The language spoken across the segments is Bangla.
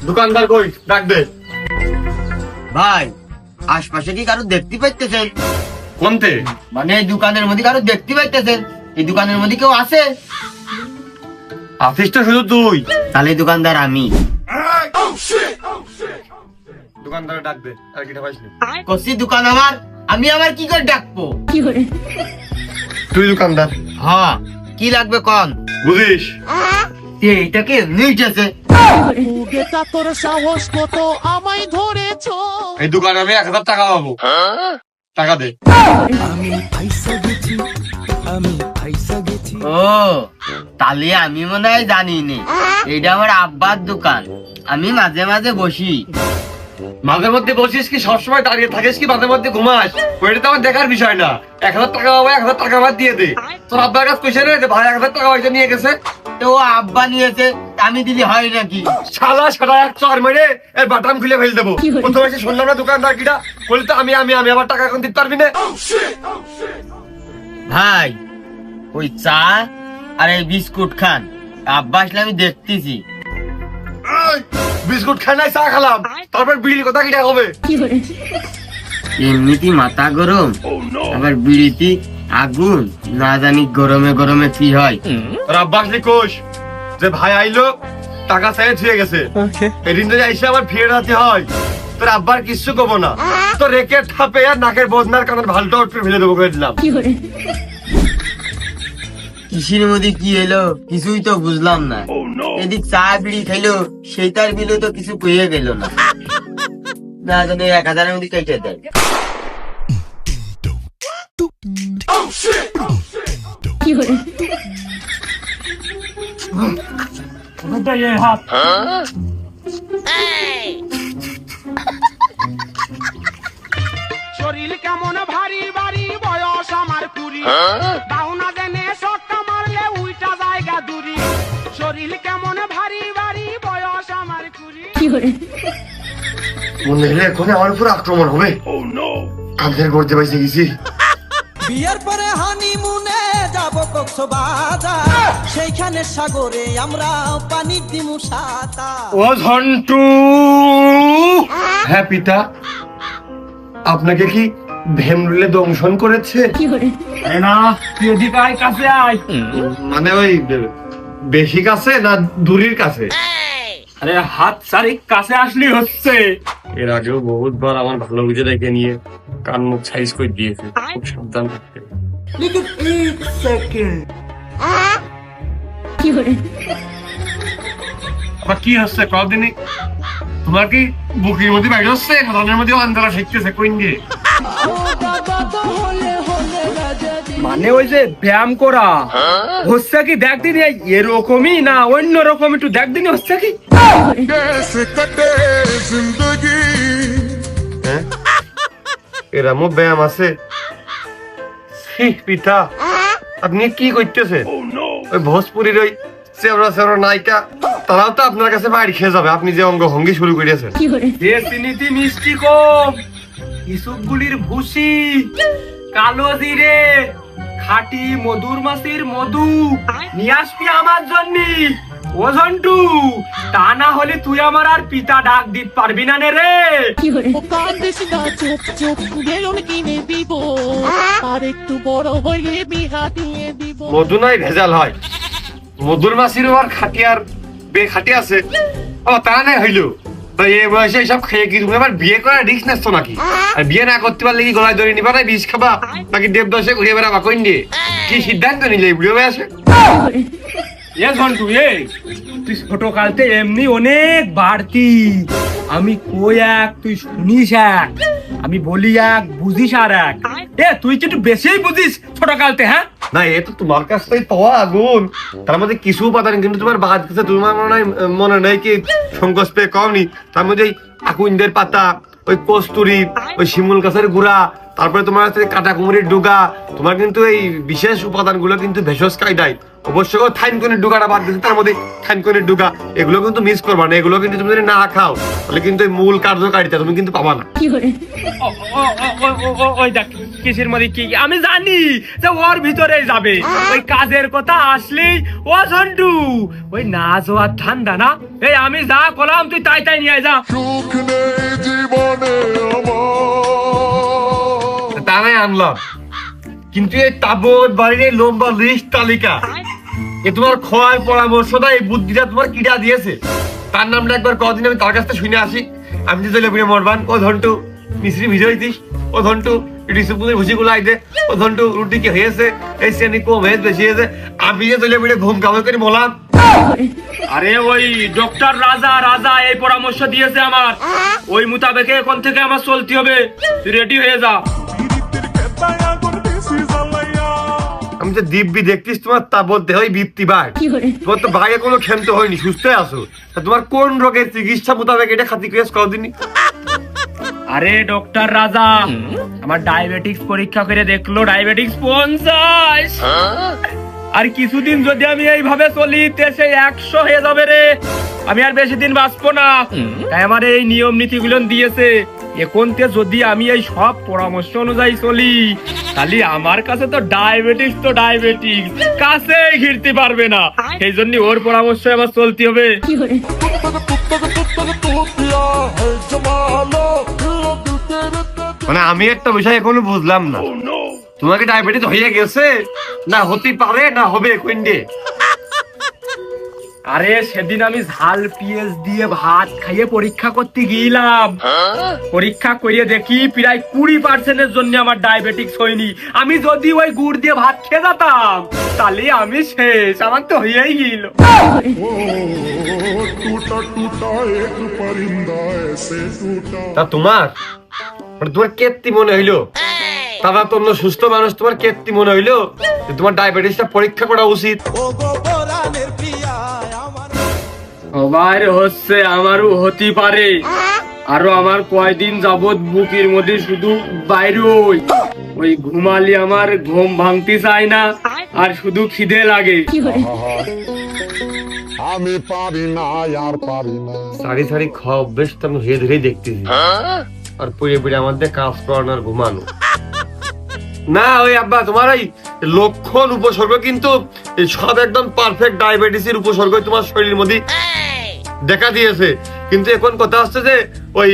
দোকানদার কই, ডাক দে। ভাই আশপাশে কি কারো দেখতে পাইতেছেন? কোনতে? মানে এই দোকানের মধ্যে কারো দেখতে পাইতেছেন? এই দোকানের মধ্যে কেউ আছে? আছিস তো শুধু তুই। তাহলে দোকানদার আমি। দোকানদার ডাক দে, আর কিটা পাইছিস? কসি দোকান আমার, আমি আবার কি করে ডাকবো? তুই দোকানদার। হ্যাঁ, কি লাগবে কোন? বুঝিস এইটাকে নিচেছে। তোর সাহস কত আমায় ধরেছ? এই দোকানে আমি 1000 টাকা পাবো। টাকা দে। ও তাহলে আমি মনে হয় জানি নি, এইটা আমার আব্বার দোকান, আমি মাঝে মাঝে বসি। মাঝে মধ্যে বসিস কি সবসময় দাঁড়িয়ে থাকিস কি মাঝে মধ্যে ঘুমাস? ওইটা তো আমার দেখার বিষয় না। 1000 টাকা পাবো, 1000 টাকা আমার দিয়ে দে। তোর আব্বার কাছে কইছে রে ভাই 1000 টাকা হয়তো নিয়ে গেছে। তো ও আব্বা নিয়েছে, আমি দিলি হয় নাকি? শালা সারা এক চর মেরে এর বাটাম খুলে ফেল দেবো। প্রথমে এসে শুনলাম না দোকানদার কিটা বলি তো আমি আমার টাকা এখন দিতে পারবি না। ভাই ওই চা আর এই বিস্কুট খান, আব্বা আসলে আমি দেখতেছি। বিস্কুট খাই নাই, চা খেলাম, তারপর বিড়ির কথা কিটা হবে? এমনিতে মাথা গরম, আবার বিড়িতে আগুন, না জানি গরমে গরমে কি হয়। তোর আব্বা আসলে কোষ যে ভাই আইলো টাকা চাইয়ে ছুঁয়ে গেছে, এদিন যদি আইসে আবার ফিরে রাতে হয়, তোর আব্বার কিচ্ছু কব না, তোর রেখে থাপে আর নাকের বদনার কানের ভালটা উঠে ফেলে দেবো করে দিলাম। কিসির মধ্যে কি এলো কিছুই তো বুঝলাম না। এদিক চা বিড়ি খাইলো, সেই তার বিলো তো কিছু কইয়ে গেল না। না জানি 1000-এর মধ্যে কেটে দেয়। শরীর কেমন ভারী ভারী, বয়স আমার 20, দাউনা জেনে শটটা মারলে উল্টা জায়গা দূরি। শরীর কেমন ভারী ভারী, বয়স আমার 20। মনে হলে এখন আমার উপর আক্রমণ হবে। কালকের করতে পাইছে গেছি। বিয়ের পরে হানিমুনে যাব কক্সবাজার, সেইখানে সাগরে আমরা পানি দিমু সাতা। ও ঝন্টু। হ্যাঁ পিতা, আপনাকে কি ভেমরুলে দংশন করেছে? না, তুই এদিকে আয়, কাছে আয়। মানে ওই বেশি কাছে না দূরের কাছে? আরে হাত সারি কাছে আসলি হচ্ছে। এর আগেও বহুতবার আমার ভালো বুঝে দেখে নিয়ে কান মুখ সাইজ করে দিয়েছে। খুব সাবধান থাকতে। আবার কি হচ্ছে কদিনই? তোমার কি বুকের মধ্যে বাইরে হচ্ছে, মনের মধ্যে আন্দোলন শিখতেছে কোন দিয়ে? মানে ওই যে ব্যায়াম করা হচ্ছে কি দেখ দিন, এরকমই না অন্য রকম একটু দেখ দিন হচ্ছে কি? এরামও ব্যায়াম আছে? পিতা আপনি কি করতেছেন? ওই ভোজপুরির ওই চেবড়া চেবড়া নায়িকা তারাও তো আপনার কাছে বাড়ি খেয়ে যাবে, আপনি যে অঙ্গ ভঙ্গি শুরু করেছেন। চিনিতি মিষ্টি কম, ইসুপগুলির ভুসি, কালো জিরে, খাঁটি মধুর মাছির মধু নিয়ে আসবি আমার জন্য। ও ঝন্টু, তা না হলে তুই আমার আর পিতা ডাক দিতে পারবি না রে। কান্দিস না, চুপ চুপ, বেলুন কিনে দিব, আর একটু বড় হইলে বিহা দিয়ে দিব। মধু নাই ভেজাল হয়, মধুর মাছির আর খাটি আর বেখাটি আছে। ও তা নাই হইলো এই বয়সে এইসব খেয়ে কি তুমি আবার বিয়ে করার রিস্ক নেছো নাকি? আর বিয়ে না করতে পারলে কি গলায় দড়ি নিবা, না বিষ খাবা, নাকি দেবদশে ঘুরে বেড়াবা কইন দিয়ে? কি সিদ্ধান্ত নিলে এই বুড়ো বয়সে? এ ঝন্টু, তুই ছোট কালতে এমনি অনেক বাড়তি। আমি কই এক, তুই শুনিস এক, আমি বলি এক, বুঝিস আর এক। তুই কি একটু বেশি বুঝিস ছোট কালতে? হ্যাঁ না, এ তো তোমার কাছ থেকে পাওয়া আগুন, তার মধ্যে কিছু উপাদান কিন্তু তোমার বাদ কাছে তোমার মনে নেই কি সংকোচ পেয়ে কমনি। তার মধ্যে আকুইন্দের পাতা, ওই কস্তুরি, ওই শিমুল গাছের গুড়া, তারপরে তোমার হচ্ছে কাটা কুমড়ির ডুগা, তোমার কিন্তু এই বিশেষ উপাদানগুলো কিন্তু ভেষজ কায়দায় অবশ্যই থাইনকনের ডুগাটা বাদ দিচ্ছে, তার মধ্যে থাইনকনের ডুগা, এগুলো কিন্তু মিস করবা না। এগুলো কিন্তু তুমি যদি না খাও তাহলে কিন্তু এই মূল কার্যকারিতা তুমি কিন্তু পাবা না। ওই দেখ কিসের মধ্যে কি আমি জানি যে ওর ভিতরে যাবে, ওই কাজের কথা আসলেই ও ঝন্টু ওই না যাওয়ার ঠান্ডা না, এই আমি যা করলাম তুই তাই তাই নিয়ে যা। তা নাই আনলাম, কিন্তু এই তাবৎ বাড়ির এই লম্বা লিস্ট তালিকা, এ তোমার খোয়ার পরামর্শটা এই বুদ্ধিটা তোমার কিটা দিয়েছে? তার নামটা একবার কদিন আমি তার কাছ থেকে শুনে আসি। আমি যে লেবুরে মরবান, ও ধন্টু মিশ্রি ভিজে হইতিস, ও ধন্টু রিসুপুরের ভুসি গুলো আইতে, ও ধন্টু রুটি কি হয়েছে, এই শ্রেণী কম হয়েছে বেশি হয়েছে, আমি যে লেবুরে ঘুম কামড় করে বললাম। আরে ওই ডক্টর রাজা এই পরামর্শ দিয়েছে আমার, ওই মোতাবেকে এখন থেকে আমার চলতে হবে, তুই রেডি হয়ে যা। আমি যে দিব্যি দেখতিস তোমার তাবৎ দেহ বৃত্তি বার, তোমার তো ভাগে কোনো ক্ষান্ত হয়নি, সুস্থ আছো। তা তোমার কোন রোগের চিকিৎসা মোতাবেক এটা খাতি ক্রিয়াস করদিনি? আরে ডক্টর রাজা আমার ডায়াবেটিক্স পরীক্ষা করে দেখলো ডায়াবেটিক্স 50, আর কিছুদিন যদি আমি এইভাবে চলি সে 100 হয়ে যাবে রে, আমি আর বেশি দিন বাঁচবো না। তাই আমার এই নিয়ম নীতি গুলো দিয়েছে, এখন যদি আমি এই সব পরামর্শ অনুযায়ী চলি তাহলে আমার কাছে তো ডায়াবেটিক্স কাছেই ঘিরতে পারবে না। সেই জন্য ওর পরামর্শ আমার চলতে হবে। মানে আমি একটা বিষয় এখনো বুঝলাম না, তোমাকে ডায়াবেটিস হয়ে গেছে না হতে পারে না হবে কোনডে? আরে সেদিন আমি ঝাল পেঁয়াজ দিয়ে ভাত খাইয়ে পরীক্ষা করতে গিয়েছিলাম, পরীক্ষা করিয়ে দেখি প্রায় 20% জন্য আমার ডায়াবেটিক্স হয়নি। আমি যদি ওই গুড় দিয়ে ভাত খেয়ে যেতাম তাহলে আমি শেষ, আমার তো হয়েই গেল। তা তোমার মানে তোমার কেত্তি মনে হইলো, তারা তো অন্য সুস্থ মানুষ, তোমার কেত্তি মনে হইলো যে তোমার ডায়াবেটিসটা পরীক্ষা করা উচিত? সবার হচ্ছে, আমারও হতে পারে। আরো আমার কয়দিন যাবত বুকের মধ্যে শুধু বাইরে ওই ঘুমালি আমার ঘুম ভাঙতে চায় না, আর শুধু খিদে লাগে। আমি পারি না আর পারি না। সারি সারি খাওয়া অভ্যেস তো আমি ধীরে ধীরে দেখতেছি, আর পুড়ে পুড়ে আমাদের কাজ করানো আর ঘুমানো না। ওই আব্বা তোমার ওই লক্ষণ উপসর্গ কিন্তু সব একদম পারফেক্ট ডায়াবেটিসের উপসর্গ তোমার শরীরের মধ্যে দেখা দিয়েছে। কিন্তু এখন কথা হচ্ছে যে ওই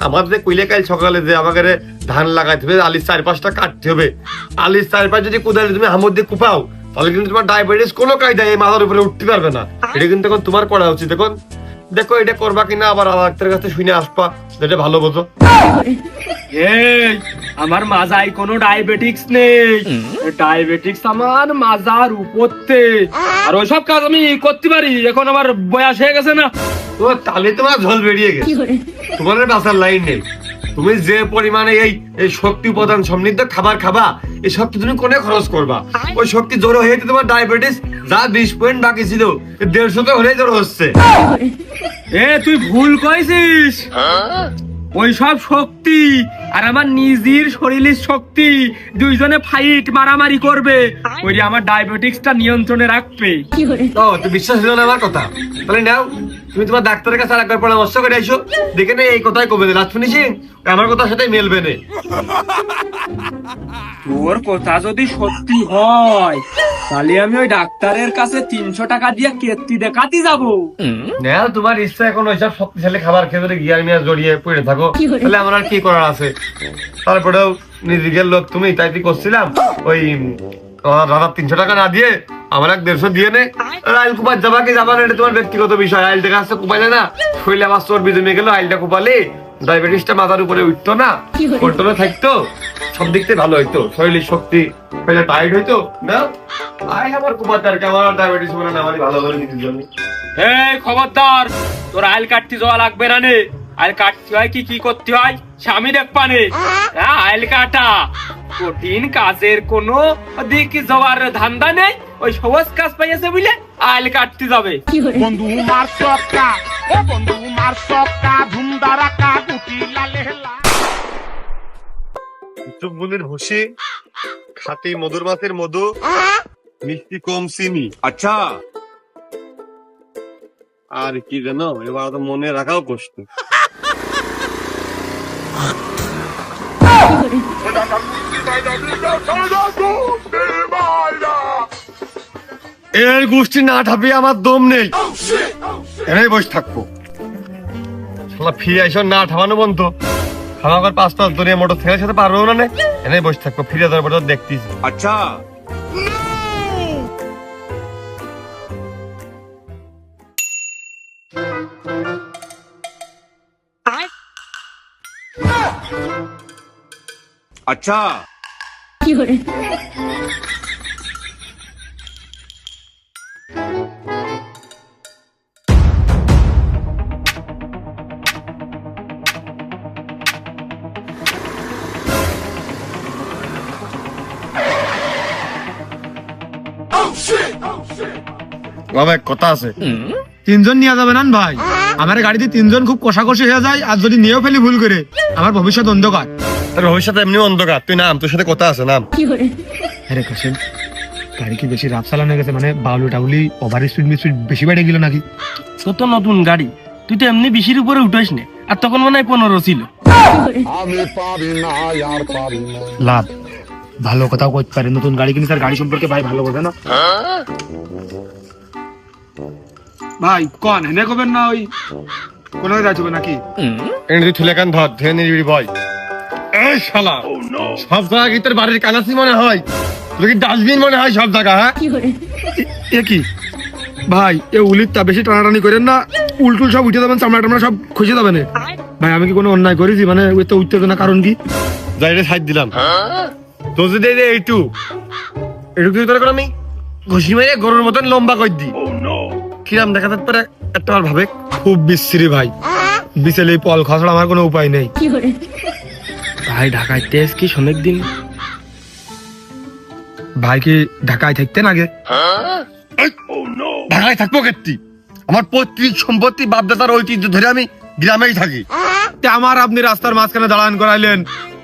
আমার যে কইলে কাল সকালে যে আমাকে ধান লাগাইতে হবে, আলির 4-5টা কাটতে হবে, আলির 4-5 যদি কোদালে তুমি হামর দিয়ে কুপাও তাহলে কিন্তু তোমার ডায়াবেটিস কোনো কায়দায় এই মাথার উপরে উঠতে পারবে না। এটা কিন্তু এখন তোমার করা উচিত। এখন দেখো এটা করবা কিনা, আবার ডাক্তারের কাছে শুনে আসবা, যেটা ভালো বোঝো। এই আমার মাজায় কোনো ডায়াবেটিক্স নেই, ডায়াবেটিক্স আমার মাজার উপরতে, আর ওইসব কাজ আমি করতে পারি, এখন আমার বয়স হয়ে গেছে না। তো তাহলে তোমার ঝোল বেরিয়ে গেছে, তোমার বাঁচার লাইন নেই। তুমি যে পরিমাণে এই শক্তি উপাদান সমৃদ্ধ খাবার খাবা, এই শক্তি তুমি কোনে খরচ করবা? ওই শক্তি জড়ো হয়ে তোমার ডায়াবেটিস যা 20 পয়েন্ট বাকি ছিল 150 হলেই জড়ো হচ্ছে। তুই ভুল কইছিস, ওই সব শক্তি আর আমার নিজের শরীরের শক্তি দুইজনে ফাইট মারামারি করবে, ওই আমার ডায়াবেটিক্সটা নিয়ন্ত্রণে রাখবে। তো তুই বিশ্বাস হলো না আমার কথা? তাহলে নাও তুমি তোমার ডাক্তারের কাছে আরেকবার পরামর্শ করে আইসো, দেখে নে এই কথাই কবে লাস্ট ফিনিশিং আমার কথার সাথে মিলবে না। তোর কথা যদি সত্যি হয় তাহলে আমি ওই ডাক্তারের কাছে 300 টাকা দিয়ে কেত্তি দেখাতে যাবো। না তোমার ইচ্ছা, এখন ওইসব শক্তিশালী খাবার খেয়ে গিয়ার মিয়া জড়িয়ে পড়ে থাকো, তাহলে আমার আর কি করার আছে? তারপরেও নিজের লোক তুমি, তাই কি করছিলাম ওই দাদা 300 টাকা না দিয়ে আমার 150 দিয়ে নে, আইল কুপার যাবা কি যাবা না এটা তোমার ব্যক্তিগত বিষয়। আইল থেকে আসতে কুপাইলে না, শরীরে আমার চর্বি জমে গেল, আইলটা কুপালে ডায়াবেটিসটা মাথার উপরে উঠতো না, কন্ট্রোলে থাকতো, সব দিক থেকে ভালো হইতো, শরীরের শক্তি টাইট হইতো না। আই আমার কুপার তার আমার ডায়াবেটিস বলে না, আমারই ভালো করে নিজের জন্য। এই খবরদার, তোর আইল কাটতে যাওয়া লাগবে না নে, আইল কাটতে হয় কি করতে হয় স্বামী দেখবা নে। আইল কাটা কঠিন কাজের কোনো দিক যাওয়ার ধান্দা নেই, ওই সহজ কাজ পাইয়াছে বুঝলে আইল কাটতে যাবে। বন্ধু মার সক্কা, ও বন্ধু মার সক্কা, ধুমধারাকা গুটি লালে লা। ইসবগুলির ভুসি, খাঁটি মধুর মাছের মধু, মিষ্টি কম চিনি। अच्छा আর কি জানো, এবার তো মনে রাখাও কষ্ট। এর গোষ্ঠী না ঠাপিয়ে আমার দম নেই, এখানেই বসে থাকবো। শালা ফিরে আইসো না ঠাপানো বন্ধ, খাওয়ার 5 ধরে মোটর সাইকেলের সাথে পারবো না, এখানেই বসে থাকবো। ফিরে যাওয়ার পর দেখতিস। अच्छा अच्छा বাবা এক কথা আছে, 3 জন নিয়ে যাবে না ভাই? আমার গাড়িতে 3 জন খুব কষাকষি হয়ে যায়, আর যদি নিয়েও ফেলি ভুল করে, আমার ভবিষ্যৎ অন্ধকার। তোর ভবিষ্যতে এমনি অন্ধকার। তুই নাম, তোর সাথে কথা আছে, নাম। আরে কাশেম, গাড়ি কি বেশি রাফ চালানো গেছে? মানে বাউলি টাউলি ওভার স্পিড বেশি বেড়ে গেল নাকি? তো তো নতুন গাড়ি, তুই তো এমনি 20-এর উপরে উঠাইস না, আর তখন মনে হয় 15 ছিল। আমি পারি না আর পারি না। লাভ ভালো কথাও করতে পারে, নতুন গাড়ি কিনে তার গাড়ি সম্পর্কে ভাই ভালো বোঝে না। ভাই কোন হেনে কবেন না, ওই কোন যাচ্ছে নাকি? তুই থুলেকান ধর, ধরে নিবি বয়। এই শালা, সব জায়গা কি তোর বাড়ির কানাসি মনে হয়? তোর কি ডাস্টবিন মনে হয় সব জায়গা? হ্যাঁ, এ কি ভাই, এ উলিরটা বেশি টানাটানি করেন না, উল্টুল সব উঠে যাবেন, চামড়া টামড়া সব খুঁজে যাবেন। ভাই আমি কি কোনো অন্যায় করেছি? মানে ওই তো উত্তেজনা কারণ কি? যাই রে সাইড দিলাম। তো যদি এইটু কি তোর আমি ঘুষি মেরে গরুর মতন লম্বা করে দিই, কিরাম দেখা যেতে পারে একটা আর ভাবে। খুব বিশ্রী ভাই, বিছেলে পল খসড়া আমার কোনো উপায় নেই। ভাই ঢাকায় তেজ কি অনেক দিন? ভাই কি ঢাকায় থাকতেন আগে? ঢাকায় থাকবো কেটে? আমার পৈতৃক সম্পত্তি বাপদাদার ঐতিহ্য ধরে আমি গ্রামেই থাকি। তে আমার আপনি রাস্তার মাঝখানে দাঁড়ান করাইলেন,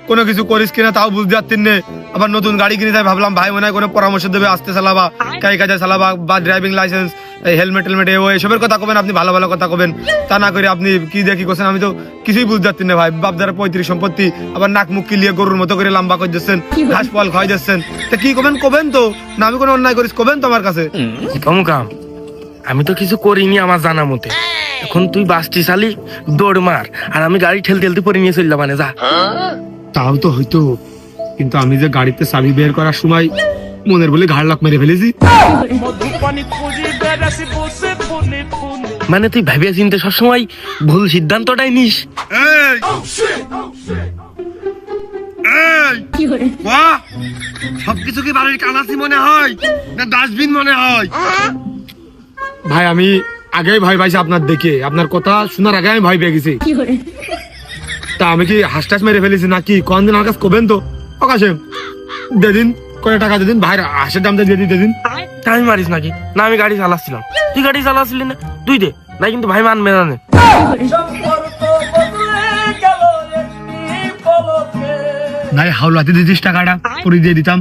কোনো কিছু করিস কিনা তাও বুঝতে পারতেন না। আবার নতুন গাড়ি কিনে তাই ভাবলাম ভাই মনে হয় কোনো পরামর্শ দেবে, আসতে চালাবা, কাই কাজে চালাবা, বা ড্রাইভিং লাইসেন্স, হেলমেট টেলমেট এসবের কথা কবেন, আপনি ভালো ভালো কথা কবেন। তা না করে আপনি কি দেখি করছেন, আমি তো কিছুই বুঝতে পারতেন না ভাই। বাপদার পৈতৃক সম্পত্তি আবার নাক মুখ কিলিয়ে গরুর মতো করে লম্বা করে দিচ্ছেন, ঘাস ফল খাওয়াই দিচ্ছেন। তা কি কবেন তো, না আমি কোনো অন্যায় করিস কবেন তো আমার কাছে। কম কাম, আমি তো কিছু করিনি আমার জানা মতে। এখন তুই বাসটি চালি, দৌড় মার, আর আমি গাড়ি ঠেলতে পরে নিয়ে চললাম, মানে যা। তাও তো হয়তো, কিন্তু আমি যে গাড়িতে চাবি বের করার সময় মনের বলে ঘাড় লাক মেরে ফেলেছি। মানে তুই ভাবিয়া চিনতে সবসময় ভুল সিদ্ধান্তটাই নিস। সবকিছু কি বাড়ির কানাসি মনে হয় না ডাস্টবিন মনে হয়? ভাই আমি আগেই ভয় পাইছি আপনার দেখে, আপনার কথা শোনার আগে আমি ভয় পেয়ে গেছি। তা আমি কি হাসটাস মেরে ফেলেছি নাকি? কোন দিন আমার কাছে কবেন তো অকাশে দেদিন, কয় টাকা দেদিন, ভাইয়ের হাঁসের দামটা দিয়ে দিন। তা আমি মারিস নাকি? না আমি গাড়ি চালাচ্ছিলাম, তুই গাড়ি চালাচ্ছিলি না, তুই দে না, কিন্তু ভাই মানবে না। ভাই হাওলাতে দিতিস টাকাটা, পরে দিয়ে দিতাম।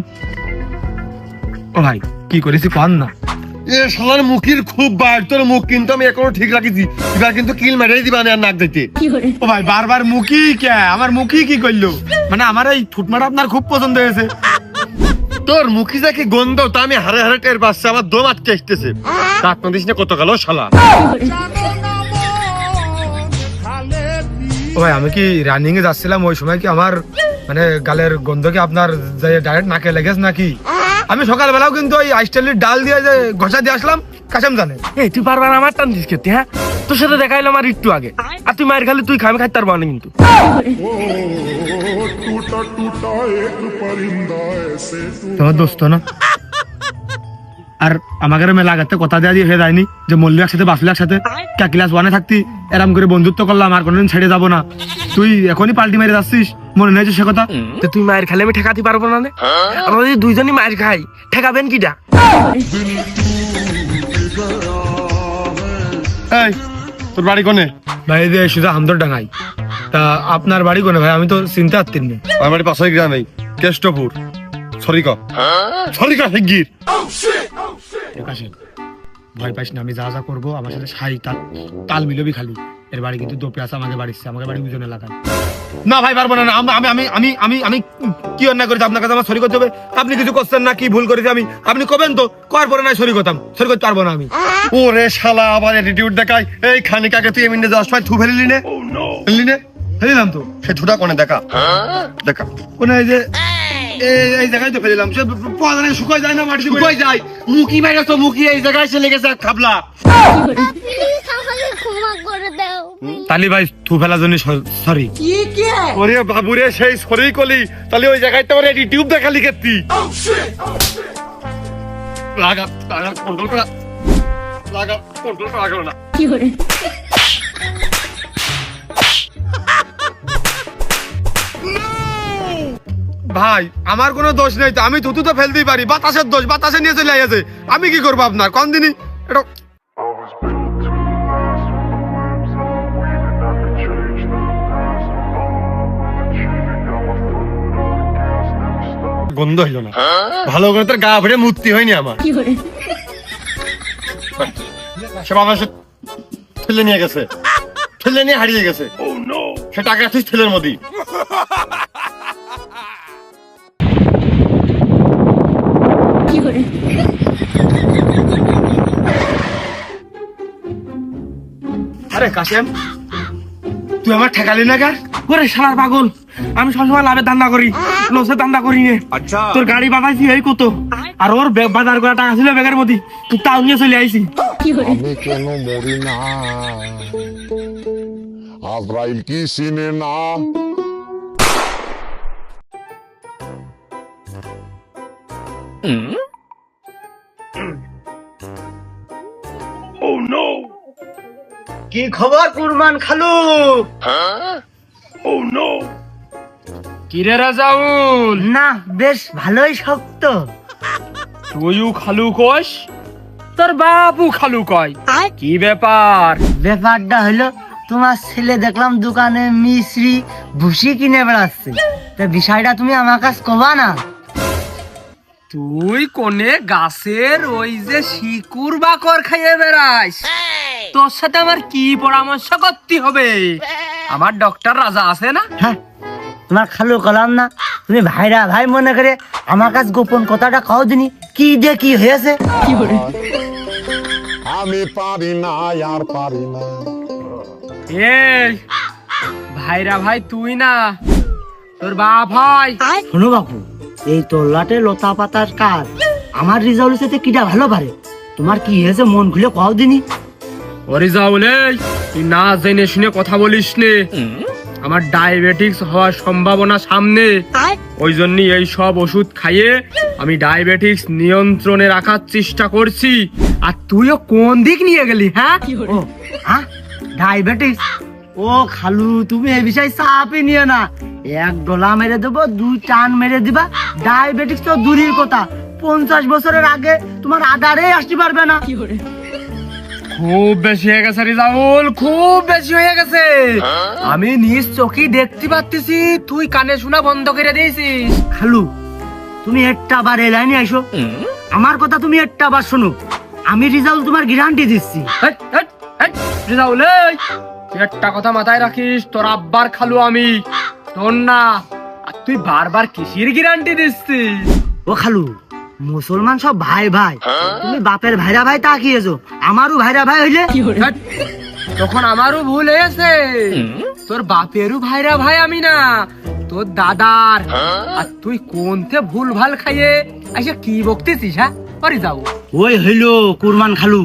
ও ভাই কি করেছি কন না। এ শালার মুখের খুব বার, তোর মুখ কিন্তু আমি এখনো ঠিক রাখিছি, এবার কিন্তু কিল মেরেই দিবা না আর নাক দিতে। ও ভাই বারবার মুখি কে, আমার মুখি কি করলো? মানে আমার এই ফুটমাটা আপনার খুব পছন্দ হয়েছে। তোর মুখি দেখে গন্ধ তো আমি হারে হারে টের পাচ্ছি, আমার দম আটকে আসতেছে। দাঁত না দিস না কত গেল শালা। ও ভাই আমি কি রানিং এ যাচ্ছিলাম, ওই সময় কি আমার মানে গালের গন্ধ কি আপনার ডাইরেক্ট নাকে লেগেছে নাকি? আমি সকালবেলাও কিন্তু ওই আইস্টাইলের ডাল দিয়ে যে ঘষা দিয়ে আসলাম, কাশেম জানে। এই তুই বারবার আমার টান দিস খেতে, হ্যাঁ? তোর সাথে দেখাইলাম আর একটু আগে, আর তুই মায়ের খালি তুই খাইতে পারবো না কিন্তু। टूटा टूटा एक परिंदा ऐसे তোমার দোস্ত না? আর আমাকে মেলা লাগাতে কথা দেওয়া দিয়ে হয়ে যায়নি যে মল্লি একসাথে বাঁচলে একসাথে, ক্লাস 1-এ থাকতি এরম করে বন্ধুত্ব করলাম, আর কোনোদিন ছেড়ে যাবো না। তুই এখনই পাল্টি মেরে যাচ্ছিস, মনে নেই সে কথা? তো তুই মায়ের খালি আমি ঠেকাতে পারবো না? আমরা যদি দুইজনই মায়ের খাই, ঠেকাবেন কিটা? এই তোর বাড়ি কোনে? ভাই যে সুজা হামদর ডাঙাই। তা আপনার বাড়ি কোনে ভাই? আমি তো চিনতে পারতেন না। আমার বাড়ি পাশের গ্রামে কেষ্টপুর। সরিকা শিগগির। ঠিক আছে, ভয় পাইস না, আমি যা যা করবো আমার সাথে সাই তাল মিলবি খালি। এর বাড়ি কিন্তু দোপে আছে, আমাকে বাড়ি উজন এলাকায়। না ভাই পারবো না, আমি আমি আমি আমি আমি কি অন্যায় করেছি আপনার কাছে আমার সরি করতে হবে? আপনি কিছু করছেন না, কি ভুল করেছি আমি? আপনি কবেন তো, করার পরে নাই সরি করতাম, সরি করতে পারবো না আমি। ওরে শালা আবার অ্যাটিটিউড দেখায়। এই খানিক আগে তুই এমনি যাওয়ার সময় থু ফেলিলি নে? ফেলিলি নে? ফেলিলাম তো। সে থুটা কোনে দেখা দেখা। কোনে? এই যে এই জায়গায় তো ফেলিলাম, সে পদানে শুকায় যায় না, মাটি কই যায় মুখি মাইরাছো, মুখি এই জায়গায় চলে গেছে খাবলা। প্লিজ আমাকে ক্ষমা করে দাও। তালি ভাই থু ফেলার জন্য সরি। ওরে বাবুরে সেই সরি কলি, তাহলে ওই জায়গায় তোমার অ্যাটিটিউড দেখালি কেতি। লাগা লাগা কন্ট্রোল করা, লাগা কন্ট্রোল করা গেল না। ভাই আমার কোনো দোষ নেই তো, আমি থুতু তো ফেলতেই পারি, বাতাসের দোষ, বাতাসে নিয়ে চলে আসে। আমি কি করবো আপনার কোন দিনই এটা? গন্ধ হইল না, ভালো করে তোর গা ভরে মূর্তি হয়নি আমার। সে বাবা সে ঠেলে নিয়ে গেছে, ঠেলে নিয়ে হারিয়ে গেছে। সে টাকা তুই ঠেলের মধ্যে। আরে কাশেম, তুই আমার ঠেকালি না কার? ওরে শালার পাগল, আমি সবসময় লাভের ধান্দা করি, লসের ধান্দা করি নে। তোর গাড়ি বাঁধাইছি এই কত, আর ওর বাজার করা টাকা ছিল ব্যাগের মধ্যে, তুই তাও নিয়ে চলে আইসি। আমি কেন মরি না, আজরাইল কি চিনে না? কি খবর কুরবান খালু? কিরে রাজাউল, না বেশ ভালোই শক্ত। তুইও খালু কস, তোর বাবু খালু কয়, কি ব্যাপার? ব্যাপারটা হলো তোমার ছেলে দেখলাম দোকানে মিশ্রি ভুসি কিনে বেড়াচ্ছে, তা বিষয়টা তুমি আমার কাছে কবা না? তুই কোনে গাছের ওই যে শিকুর বাকর খাইয়ে বেড়াইস, তোর সাথে আমার কি পরামর্শ করতে হবে? আমার ডক্টর রাজা আছে না? হ্যাঁ, তোমার খালু কলাম না, তুমি ভাইরা ভাই মনে করে আমার কাছে গোপন কথাটা কও দিনি, কি দিয়ে কি হয়েছে? আমি পারি না আর পারি না। এই ভাইরা ভাই তুই না, তোর বাপ হয়। শোনো বাপু, এই তল্লাটে লতা পাতার কাজ আমার রিজাউলের সাথে কিটা ভালো পারে? তোমার কি হয়েছে মন খুলে কও দিনি। ওরে যাওলে, তুই না জেনে শুনে কথা বলিস নে। আমার ডায়াবেটিক্স হওয়ার সম্ভাবনা সামনে, ওই জন্য এই সব ওষুধ খাইয়ে আমি ডায়াবেটিক্স নিয়ন্ত্রণে রাখার চেষ্টা করছি। আর তুইও কোন দিক নিয়ে গেলি? হ্যাঁ, ও হ্যাঁ, ডায়াবেটিস? ও খালু, তুমি এই বিষয়ে চাপই নিয়ে না, এক ডলা মেরে দেবো, 2 টান মেরে দিবা, ডায়াবেটিস তো দূরের কথা, 50 বছরের আগে তোমার আধারে আসতে পারবে না। খুব বেশি হয়ে গেছে রিজাউল, খুব বেশি হয়ে গেছে। আমি নিজ চোখেই দেখতে পাচ্ছি তুই কানে শোনা বন্ধ করে দিয়েছিস। খালু, তুমি একটা বার এই লাইনে আইসো, আমার কথা তুমি একটা বার শোনো, আমি রিজাউল তোমার গ্যারান্টি দিচ্ছি। হেট, হেট, হেট, রিজাউল, এই, তুই একটা কথা মাথায় রাখিস, তোর আব্বার খালু আমি, তোর না। আর তুই বারবার কিসের গ্যারান্টি দিচ্ছিস? ও খালু, মুসলমান সব ভাই ভাই, তুমি বাপের ভাইরা ভাই তাকিয়েছো, আমারও ভাইরা ভাই হইলে। হেট, তখন আমারও ভুল হয়েছে, তোর বাপেরও ভাইরা ভাই আমি না, তোর দাদার। আর তুই কোনতে ভুল ভাল খাইয়ে আইসা কি বকতেছিস? হ্যাঁ, পরে যাও। ওই হইলো কুরমান খালু,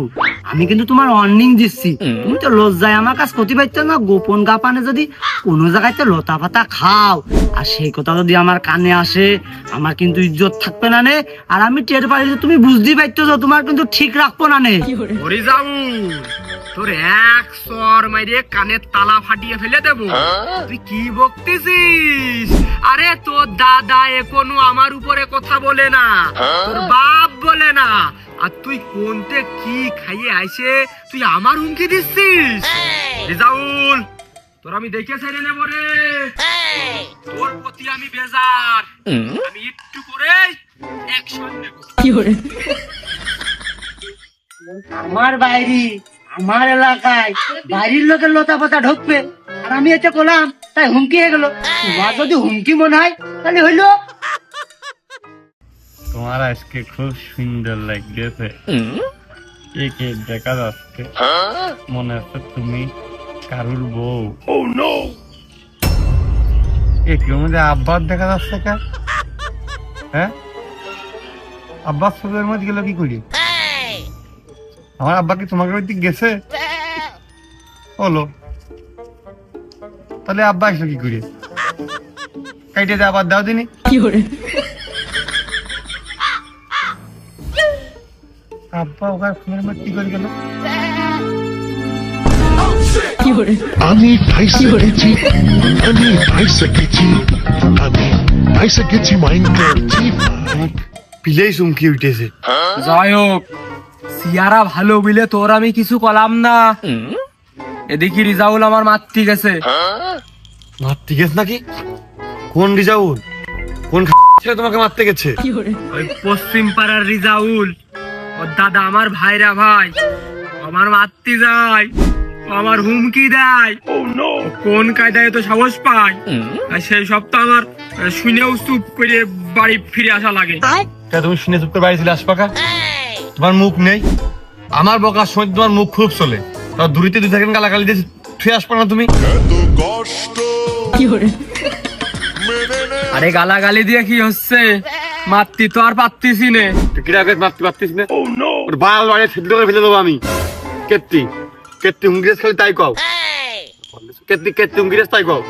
আমি কিন্তু তোমার ওয়ার্নিং দিচ্ছি, তুমি তো লজ্জায় আমার কাছে ক্ষতি পাইছো না, গোপন গাপানে যদি কোনো জায়গায় লতা পাতা খাও আর সেই কথা যদি আমার কানে আসে, আমার কিন্তু ইজ্জত থাকবে না নে। আর আমি টের পাই যে তুমি বুঝতেই পারতেছো, তোমার কিন্তু ঠিক রাখবো না নে। পরে যাও, তোর এক সর মাইরে কানের তালা ফাটিয়ে ফেলে দেবো। তুই কি বকতেছিস? আরে তোর দাদা এখনো আমার উপরে কথা বলে না, তোর বাপ বলে না। আর তুই কোনতে কি খাইয়ে আইসে তুই আমার হুমকি দিচ্ছিস? রিজাউল, তোর আমি দেখে ছেড়ে নেব রে। তোর প্রতি আমি বেজার, আমি একটু করে অ্যাকশন নেব। আমার বাইরে, আমার এলাকায় বাইরের লোকের লতা পাতা ঢুকবে, আর আমি এটা করলাম তাই হুমকি হয়ে গেল। তোমার যদি হুমকি মনে হয় তাহলে হইলো। তোমার আজকে খুব সুন্দর লাগছে, একে দেখা যাচ্ছে মনে হচ্ছে তুমি কারুর বউ। একের মধ্যে আব্বার দেখা যাচ্ছে কা? হ্যাঁ, আব্বার ছবির মধ্যে গেল কি করি? আমার আব্বা কি তোমাকে ওই দিক গেছে? হলো, তাহলে আব্বা আসলো কি করে? কাইটে দে, আবার দাও দিনি। আব্বা ওখানে ফোনের মধ্যে কি করে গেল? আমি পাইছে গেছি, আমি পাইছে গেছি, আমি পাইছে গেছি মাইন্ড করছি। পিলেই চুমকি উঠেছে। যাই হোক, সিয়ারা ভালো বিলে তোর আমি কিছু কলাম না। এদিকে রিজাউল আমার মাতৃ গেছে। মারতে গেছে নাকি? কোন রিজাউল? কোন ছেলে তোমাকে মারতে গেছে? ওই পশ্চিম পাড়ার রিজাউল, ওর দাদা আমার ভাইরা ভাই, আমার মাতৃ যায়, ও আমার হুমকি দেয়। ও কোন কায়দায় তো সাহস পায়, আর সেই সপ্তাহ আমার শুনেও চুপ করে বাড়ি ফিরে আসা লাগে। তুমি শুনে চুপ করে বাড়ি চলে আসবা কা? তোমার মুখ নেই? আমার বকার সময় তোমার মুখ খুব চলে, তার দূরিতে 2 সেকেন্ড গালাগালি দিয়ে ছুঁয়ে আসবা না তুমি? আরে গালাগালি দিয়ে কি হচ্ছে? মাতৃ তো আর পারতিস নে। কিরাকে মারতে পারতিস না? ওর বাল বাড়ি ছিদ্র করে ফেলে দেবো আমি। কেত্তি কেত্তি হুঙ্গিরেস খালি তাই কও। কেত্তি কেত্তি হুঙ্গিরেস তাই কও।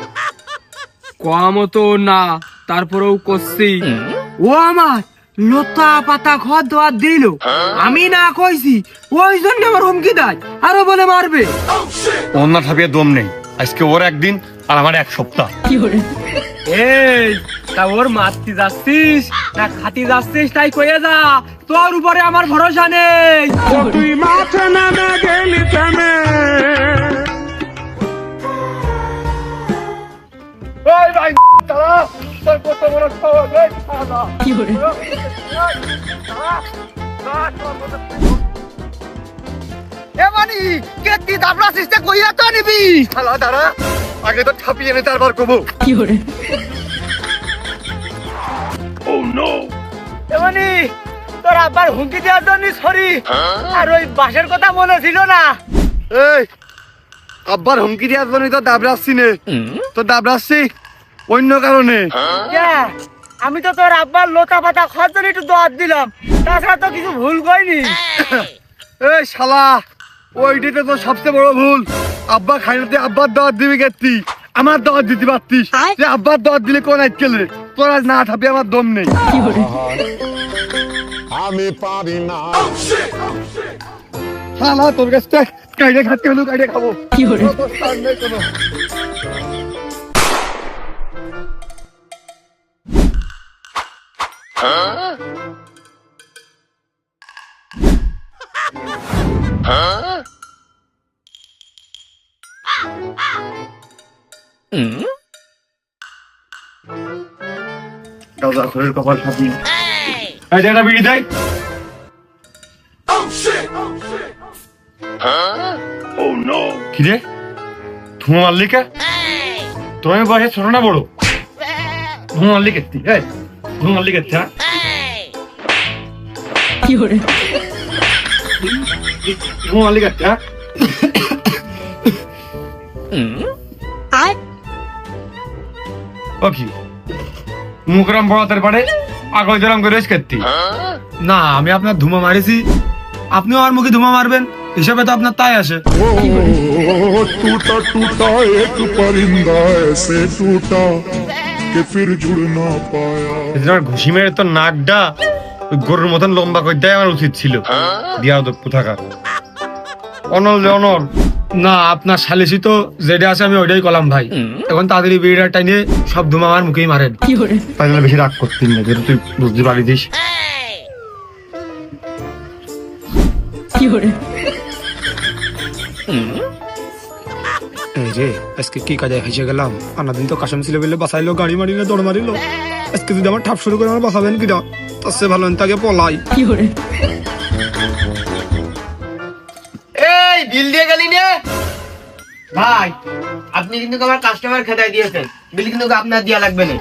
কম তো না, তারপরেও করছি। ও আমার লতা পাতা ঘর দোয়ার দিল, আমি না কইছি, ওই জন্য আমার হুমকি দেয়, আরো বলে মারবে। অন্য ঠাপিয়ে দম নেই, আজকে ওর একদিন আর আমার 1 সপ্তাহ। এই তা ওর মারতে যাচ্ছিস না খাতি যাচ্ছিস তাই কয়ে যা, তোর উপরে আমার ভরসা নেই। তুই মাঠে নেমে গেলি থেমে, এই ভাই দাঁড়া, তোর কত বড় খবর এই দাঁড়া। এ মানি কেতি দাবলা সিস্টে কইয়া তো নিবি। শালা দাঁড়া, আগে তো ঠাপিয়ে নে, তারপর কবো। এ মানি তোর আব্বার হুমকি দেওয়ার জন্য সরি, আর ওই বাসের কথা মনে ছিল না। এই আব্বার হুমকি দিয়ে আসবো তো দাবরাচ্ছি নে, তো দাবরাচ্ছি অন্য কারণে। আমি তো তোর আব্বার লতা পাতা খাওয়ার জন্য একটু দাওয়াত দিলাম, তাছাড়া তো কিছু ভুল করিনি। এই শালা, ওইটাতে তো সবচেয়ে বড় ভুল। আব্বা খাইতে আব্বার দাওয়াত দিবি কেতি, আমার দাওয়াত দিতে পারতিস। যে আব্বার দাওয়াত দিলে কোন আজকেলে তোর আজ না ঠাপি আমার দম নেই। আমি পারি না। শালা তোর কাছে কাইডে খাতে হলো, কাইডে খাবো। তোর স্থান নেই কোনো। গাঁজা খোরের কপাল সাথী। এই একটা বিড়ি দেয়। কি রে, ধুমো মারলি কে? তোর আমি বয়সে ছোট না বড়? ধুমো মারলি কেতি? এই ধুমো মারলি কেতি? হ্যাঁ, ধুমো মারলি কেতি? হ্যাঁ, ও কি মুখরাম বড়াতের পারে আগল জরাম করে কেতি? না, আমি আপনার ধুমা মারিছি, আপনিও আমার মুখে ধুমা মারবেন, হিসাবে তো আপনার তাই আসে। ओ टूटा टूटा एक परिंदा ऐसे टूटा कि फिर जुड़ ना पाया। ঘুষি মেরে তো নাকডা ওই গরুর মতন লম্বা করে দেয় আমার উচিত ছিল। দিয়া তো কোথাকার অনল রে অনল। না, আপনার সালিসি তো যেটা আছে আমি ওইটাই কলাম ভাই। এখন তাড়াতাড়ি বিড়িটা টাইনে সব ধুমা আমার মুখেই মারেন। তাই জন্য বেশি রাগ করতেন না, যেটা তুই বুঝতে পারিস। এই রে আজকে কি কাজে হেসে গেলাম, আনাদিন তো কাশম ছিল বলে বাঁচাইলো, গাড়ি মারিলে দৌড় মারিলো। আজকে যদি আমার ঠাপ শুরু করে আমার বাঁচাবেন কিনা, তার চেয়ে ভালো তাকে পলাই। এই বিল দিয়ে গেলি নে ভাই, আপনি কিন্তু আমার কাস্টমার খেদাই দিয়েছেন, বিল কিন্তু আপনার দেয়া লাগবে না।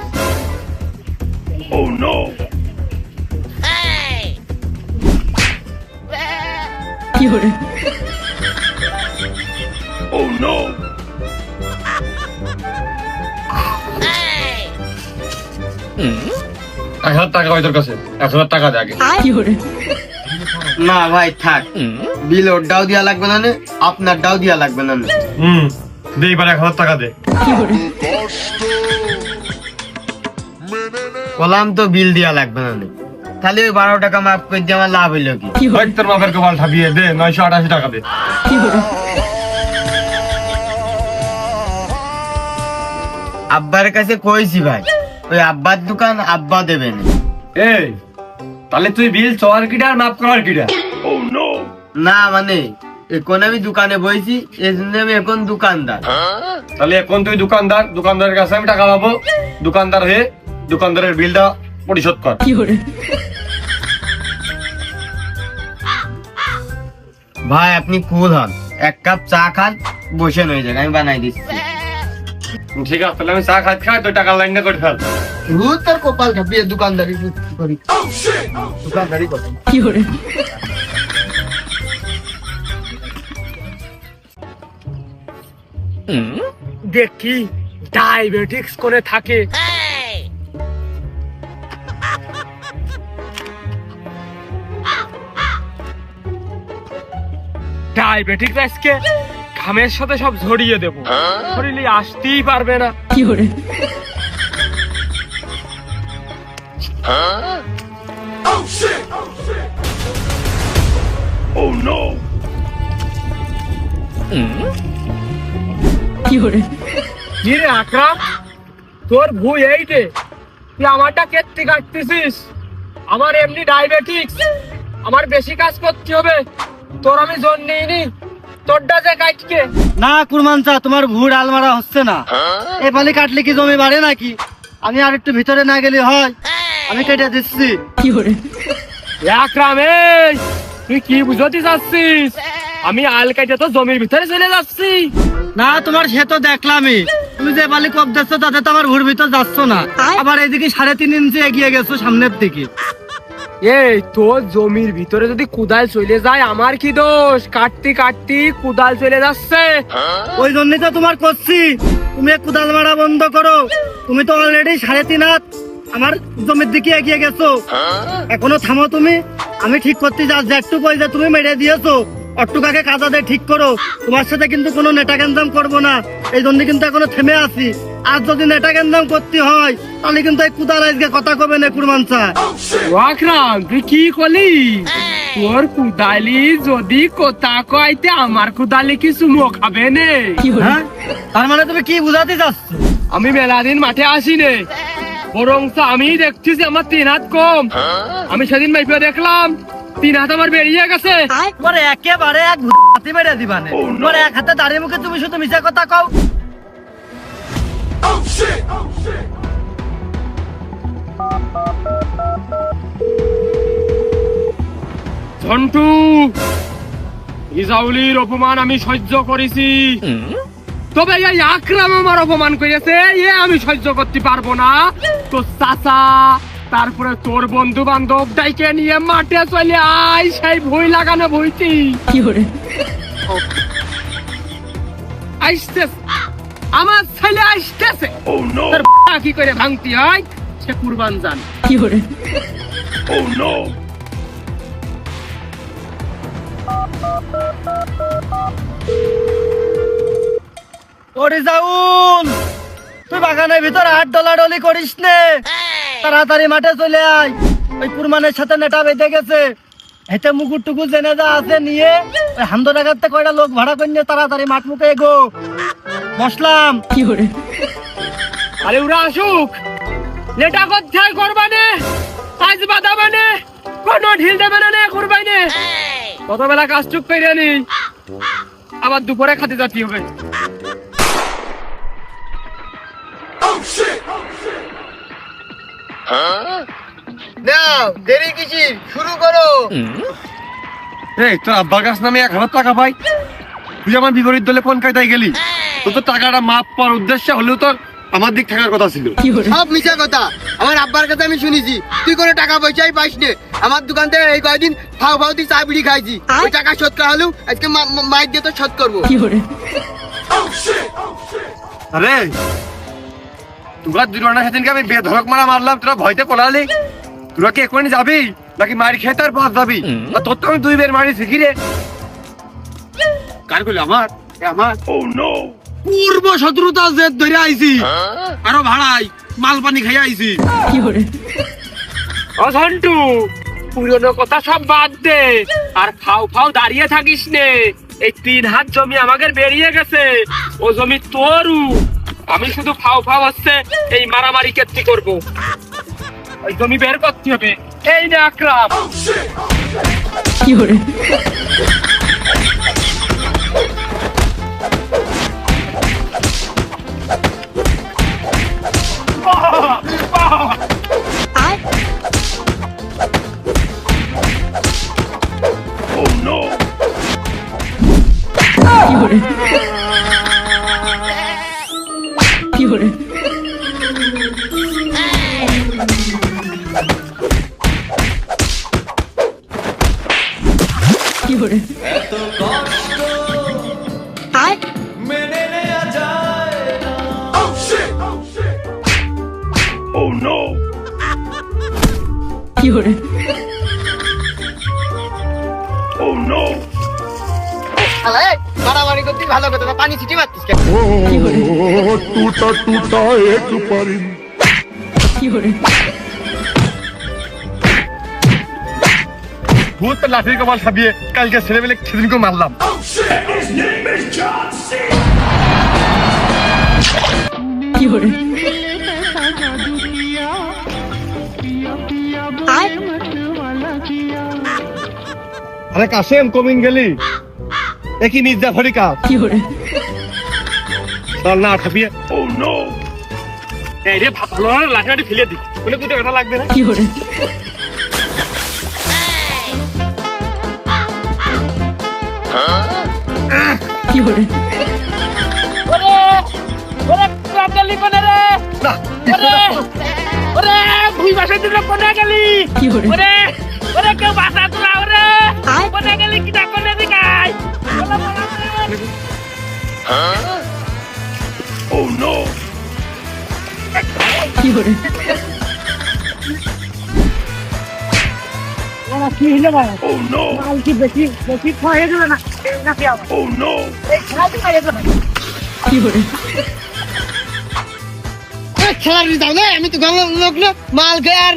এক হাজার টাকা হয় তোর কাছে, 1000 টাকা দে আগে। না ভাই থাক, বিল ওরটাও দেওয়া লাগবে না, আপনারটাও দেওয়া লাগবে না। দে এবার 1000 টাকা দে। বললাম তো বিল দেওয়া লাগবে না, তাহলে ওই 12 টাকা মাফ করে দিয়ে আমার লাভ হইলো কি? ভাই তোর বাপের কপাল ঠাপিয়ে দে, 988 টাকা দে। আব্বার কাছে কইছি ভাই, ওই আব্বার দোকান আব্বা দেবেন। এই তাহলে তুই বিল চোয়ার কিটা আর মাফ করার কিটা? না মানে এখন আমি দোকানে বইছি, এই জন্য আমি এখন দোকানদার। তাহলে এখন তুই দোকানদার, দোকানদারের কাছে আমি টাকা পাবো, দোকানদার হয়ে দোকানদারের বিলটা পরিশোধ কর। ভাই আপনি কুল হন, এক কাপ চা খান, বসে নয় জায়গায় আমি বানাই দিচ্ছি। ঠিক আছে, তাহলে আমি চা খাই তুই টাকা লাইনটা করে ফেল। তোর কপাল খাপিয়ে দোকানদারি করি, দোকানদারি করি। দেখি ডায়াবেটিক্স করে থাকে। ডায়াবেটিক্স আজকে ঘামের সাথে সব ঝরিয়ে দেবো, শরীরে আসতেই পারবে না। কি রে আকরাম, তোর ভুই এইটে, তুই আমারটা কেটে কাটতেছিস। আমার এমনি ডায়াবেটিক্স, আমার বেশি কাজ করতে হবে, তোর আমি জোর নিইনি, তোরটা যে কাটকে। না কুরমান চা, তোমার ভুড় আলমারা হচ্ছে না, এই বালি কাটলে কি জমি বাড়ে নাকি? আমি আর একটু ভিতরে না গেলে হয়, আমি কেটে দিচ্ছি। আকরাম এই তুই কি বুঝতে চাচ্ছিস? আমি আল কাটে তো জমির ভিতরে চলে যাচ্ছি। না তোমার সে তো দেখলামই, তুমি যে বালি কপ দিচ্ছ তাতে তো আমার ভুড় ভিতর যাচ্ছ না, আবার এদিকে 3.5 ইঞ্চি এগিয়ে গেছো সামনের দিকে। এই তোর জমির ভিতরে যদি কোদাল চলে যায় আমার কি দোষ? কাটতে কাটতে কোদাল চলে যাচ্ছে। ওই জন্যই তো তোমার করছি, তুমি কোদাল মারা বন্ধ করো। তুমি তো অলরেডি 3.5 হাত আমার জমির দিকে এগিয়ে গেছো, এখনো থামো তুমি। আমি ঠিক করতে যাচ্ছি, একটু পয়সা তুমি মেরে দিয়েছো, অট্টুকাকে কাজা দিয়ে ঠিক করো। তোমার সাথে কিন্তু কোনো নেটা গেঞ্জাম করবো না, এই জন্য কিন্তু এখনো থেমে আছি। আর যদি নেটা গেঞ্জাম করতে হয় তাহলে কিন্তু এই কুদাল আজকে কথা কবে না কুরমান চা। আকরাম তুই কি করলি? তোর কুদালি যদি কথা কইতে আমার কুদালি কি চুমো খাবে নে? হ্যাঁ? তার মানে তুমি কি বুঝাতে চাচ্ছ? আমি মেলা দিন মাঠে আসি নে, বরং আমি দেখতেছি আমার 3 হাত কম। আমি সেদিন মাইপে দেখলাম 3 হাত আমার বেরিয়ে গেছে। তোমার একেবারে এক হাতে মেরে দিবানে, তোমার এক হাতে দাঁড়িয়ে মুখে তুমি শুধু মিছা কথা কও। ঝন্টু, ইজাউলির অপমান আমি সহ্য করেছি, তবে এই আকরাম আমার অপমান করেছে, আমি সহ্য করতে পারবো না। তো চাচা, তারপরে তোর বন্ধু বান্ধব ডাইকে নিয়ে মাঠে চলে আয়, সেই ভুই লাগানো ভুইতি আসতেছে, আমার ছেলে আসতেছে। তোর কি করে ভাঙতি হয় সে কুরবান জান। ওরে যাউন, তুই বাগানের ভিতর $8 করিস নে, তাড়াতাড়ি মাঠে চলে আয়। ওই কুরমানের সাথে নেটা বেঁধে গেছে, এতে মুকুট টুকু জেনে যা আছে নিয়ে ওই হামদো টাকাতে কয়টা লোক ভাড়া করে নিয়ে তাড়াতাড়ি মাঠ মুখে এগো। বসলাম। আরে ওরা আসুক, নেটা কোথায় করবানে, আজ বাদাবানে, কোনো ঢিল দেবে না করবাইনে। কত বেলা কাজ চুপ করে নি, আবার দুপুরে খাতে যাতে হবে। নাও দেরি কিসির, শুরু করো। এই তোর আব্বার কাছ নামে 1000 টাকা পাই, তুই আমার বিপরীত দলে কোন কায়দায় গেলি? তোর তো টাকাটা মাপ পাওয়ার উদ্দেশ্য হলেও তোর আমার দিক থাকার কথা ছিল। সব মিছা কথা, আমার আব্বার কাছে আমি শুনেছি তুই কোনো টাকা পয়সাই পাইস নে। আমার দোকান থেকে এই কয়দিন ফাও ফাও দিয়ে চা বিড়ি খাইছি, ওই টাকা শোধ করা হলেও আজকে মাইক দিয়ে তো শোধ করবো। আরে তোরা দুজনের সেদিনকে আমি বেধড়ক মারলাম, তোরা ভয়তে পড়ালি। তোরা কি এখনই যাবি নাকি মারি খেয়ে তার পথ যাবি? আর তোর তো আমি 2 বের মারি শিখি রে। কার গুলো আমার আমার পূর্ব শত্রুতা জেদ ধরে আইছি, আরো ভাড়াই মাল পানি খাইয়া আইছি। ও ঝন্টু, পুরনো কথা সব বাদ দে, আর ফাও ফাও দাঁড়িয়ে থাকিস নে। এই 3 হাত জমি আমাদের বেরিয়ে গেছে, ও জমি তোরু। আমি শুধু ফাও ফাও হচ্ছে এই মারামারি কেটে করবো, ওই জমি বের করতে হবে। এই না আকরাম, মারামারি করতে ভালো কথা, পানি ছিটি মারতিস কেন? ओ टूटा टूटा एक परिंदा ভূত লাঠির কপাল খাবিয়ে কালকে ছেলেবেলে সেদিনকে মারলাম। আরে কাশেম কমিং গেলি একই মির্জা ফরিকা চল না খাবিয়ে। এই রে ভালো লাঠি লাঠি ফেলে দি, বলে দুটো কথা লাগবে না। ভুই বাসা দিলে কোনে গেলি? ওরে ওরে কেউ বাসা তোলা, ওরে কোনে গেলি? কিটা কোনে দিকাই? খেলার যাও না, আমি তো লোক না, মাল খেয়ে আর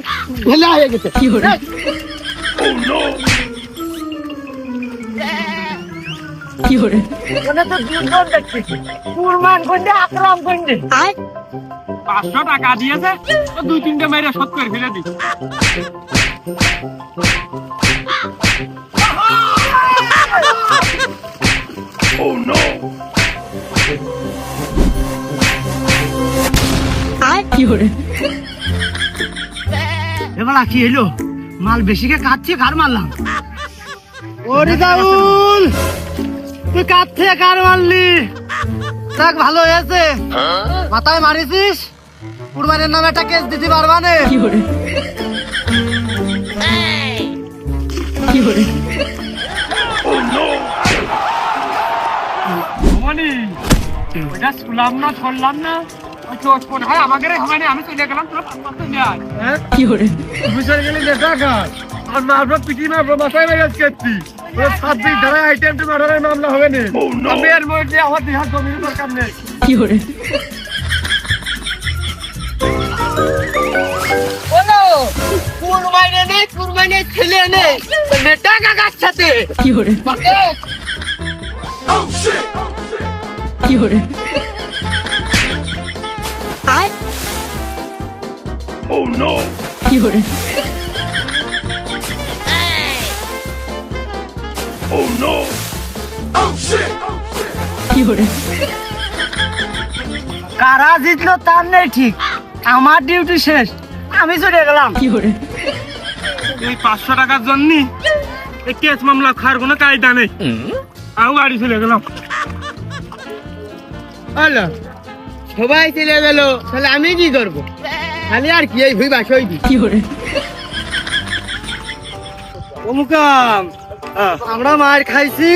ভেলা হয়ে গেছে। আকরাম 500 টাকা দিয়েছে, 2-3টে মেরে শোধ করে ফেলে দি। এবার কি হলো? মাল বেশিকে কাটছে, কার মারলাম? ওরে দাউল, তুই কাটছে কার মারলি? দেখ ভালো হয়েছে, মাথায় মারিছিস, কুরবানির নামে একটা কেস দিতে পারবা না। ওটা শুনলাম না, শুনলাম না, চোখ মনে হয় আমাদের এখানে। আমি চলে গেলাম, তোরা 500 নিয়ে আয়। বুঝে গেলি যে টাকা আর মারবো পিটি মারবো মাথায় মেরে কেটছি। 26 ধারায় আইটেম টু মার্ডারের মামলা হবে না। আমি এর মধ্যে আমার দেহার জমির দরকার নেই। কুরবানি নেই, কুরবানি ছেলে নেই, টাকা কার সাথে? কারা জিতলো তার নেই ঠিক, আমার ডিউটি শেষ, আমি চলে গেলাম। এই 500 টাকার জন্য এই কেস মামলা খাওয়ার কোনো কায়দা নেই। আমি বাড়ি চলে গেলাম। হলো সবাই চলে গেল, তাহলে আমি কি করবো? খালি আর কি এই ভুই বাসই দি অমুকাম আমরা মার খাইছি,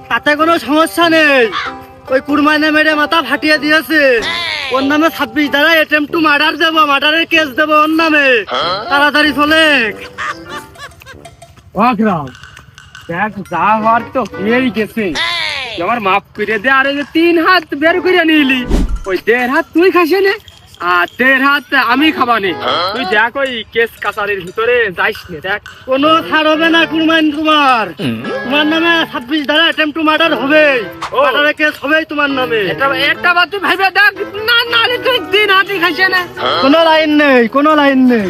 তাতে কোনো সমস্যা নেই। ওই কুরমাইনে মেরে মাথা ফাটিয়ে দিয়েছে, ওর নামে 26 ধারা অ্যাটেম্পট টু মার্ডার দেবো, মার্ডারের কেস দেবো ওর নামে। তাড়াতাড়ি চলে। দেখ যা হওয়ার তো হয়েই গেছে, আমার মাফ করে দে। আর এই যে 3 হাত বের করে নিলি, ওই 1.5 হাত তুই খাসি নে আর 1.5 হাত আমি খাবানি। তুই দেখ ওই কেস কাছারির ভিতরে যাইস নে, দেখ কোনো ছাড় হবে না কুরমাইন, তোমার নামে 26 ধারা অ্যাটেম্পট টু মার্ডার হবে, মার্ডারের কেস হবে তোমার নামে। একটা বার তুই ভাইবে দেখ, না না তুই 3 হাতই খাসি না। কোনো লাইন নেই, কোনো লাইন নেই।